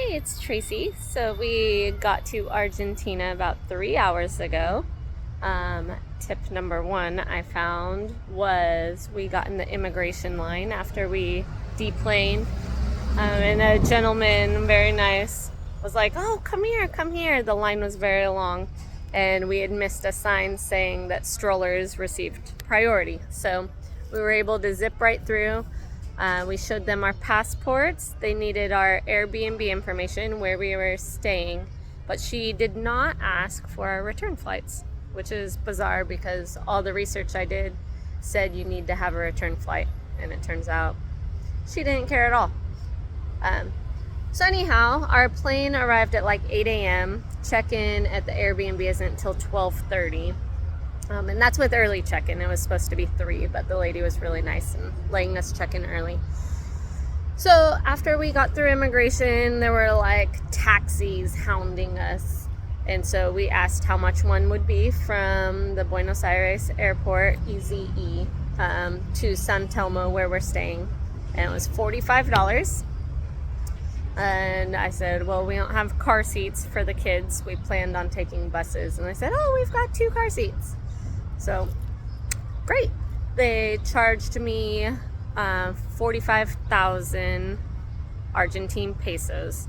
Hi, it's Tracy. So we got to Argentina about 3 hours ago. Tip number one I found was we got in the immigration line after we deplaned. And a gentleman, very nice, was like, "Oh, come here, come here." The line was very long, and we had missed a sign saying that strollers received priority. So we were able to zip right through. We showed them our passports. They needed our Airbnb information, where we were staying, but she did not ask for our return flights, which is bizarre because all the research I did said you need to have a return flight, and it turns out she didn't care at all. So anyhow, our plane arrived at like 8 a.m. Check-in at the Airbnb isn't until 12:30. And that's with early check-in. It was supposed to be 3, but the lady was really nice and letting us check in early. So after we got through immigration, there were like taxis hounding us. And so we asked how much one would be from the Buenos Aires airport, EZE, to San Telmo, where we're staying. And it was $45. And I said, well, we don't have car seats for the kids. We planned on taking buses. And they said, oh, we've got 2 car seats. So, great. They charged me 45,000 Argentine pesos.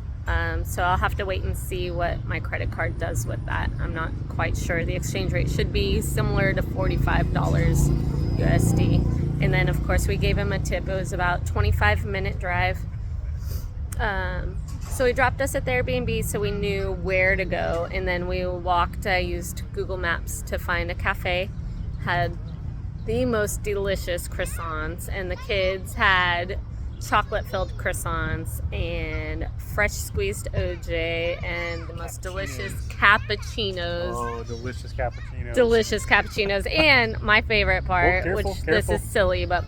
So I'll have to wait and see what my credit card does with that. I'm not quite sure. The exchange rate should be similar to $45 USD. And then, of course, we gave him a tip. It was about 25-minute drive. So he dropped us at the Airbnb so we knew where to go, and then we walked. I used Google Maps to find a cafe. Had the most delicious croissants, and the kids had chocolate-filled croissants and fresh squeezed OJ and the most delicious cappuccinos. Oh, delicious cappuccinos. Delicious cappuccinos. And my favorite part, careful. This is silly, but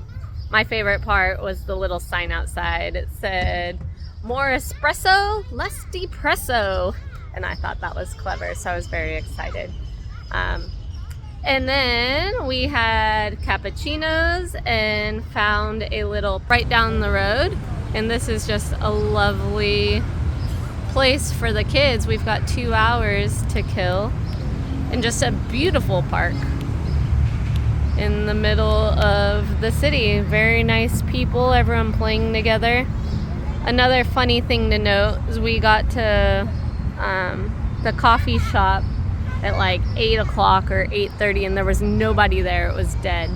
my favorite part was the little sign outside. It said, "More espresso, less depresso." And I thought that was clever, so I was very excited. And then we had cappuccinos and found a little right down the road. And this is just a lovely place for the kids. We've got 2 hours to kill and just a beautiful park in the middle of the city. Very nice people, everyone playing together. Another funny thing to note is we got to the coffee shop at like 8 o'clock or 8:30, and there was nobody there. It was dead.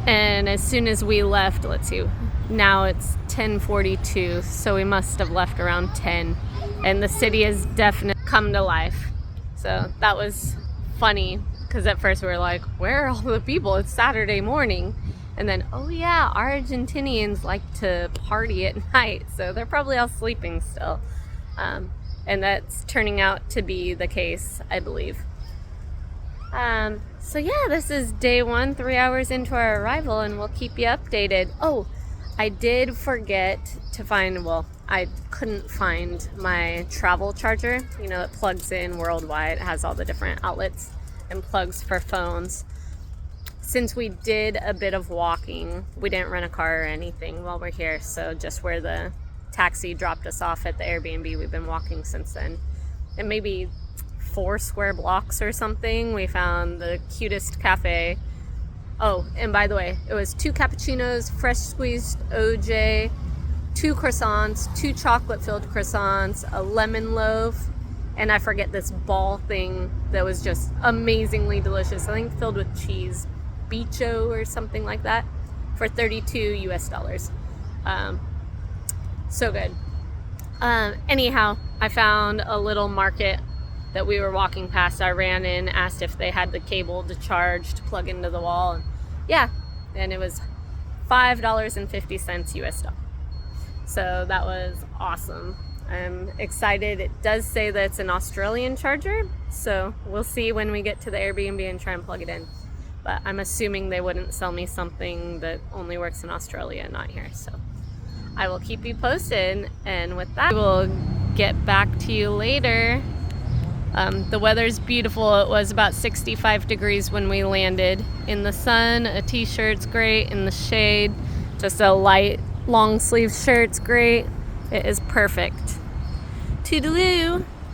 And as soon as we left, let's see, now it's 10:42, so we must have left around 10. And the city has definitely come to life. So that was funny, because at first we were like, where are all the people? It's Saturday morning. And then, oh yeah, Argentinians like to party at night, so they're probably all sleeping still. And that's turning out to be the case, I believe. So yeah, this is day 1, 3 hours into our arrival, and we'll keep you updated. Oh, I did forget to find, well, I couldn't find my travel charger. You know, it plugs in worldwide. It has all the different outlets and plugs for phones. Since we did a bit of walking, we didn't rent a car or anything while we're here, so just where the taxi dropped us off at the Airbnb, we've been walking since then. And maybe 4 square blocks or something, we found the cutest cafe. Oh, and by the way, it was 2 cappuccinos, fresh squeezed OJ, 2 croissants, 2 chocolate-filled croissants, a lemon loaf, and I forget this ball thing that was just amazingly delicious. I think filled with cheese, bicho or something like that, for $32 US. So good. Anyhow, I found a little market that we were walking past. I ran in, asked if they had the cable to charge to plug into the wall, and yeah, and it was $5.50 US. So that was awesome. I'm excited. It does say that it's an Australian charger, so we'll see when we get to the Airbnb and try and plug it in. But I'm assuming they wouldn't sell me something that only works in Australia, not here. So I will keep you posted, and with that, we'll get back to you later. The weather's beautiful. It was about 65 degrees when we landed. In the sun, a t-shirt's great. In the shade, just a light long sleeve shirt's great. It is perfect. Toodaloo!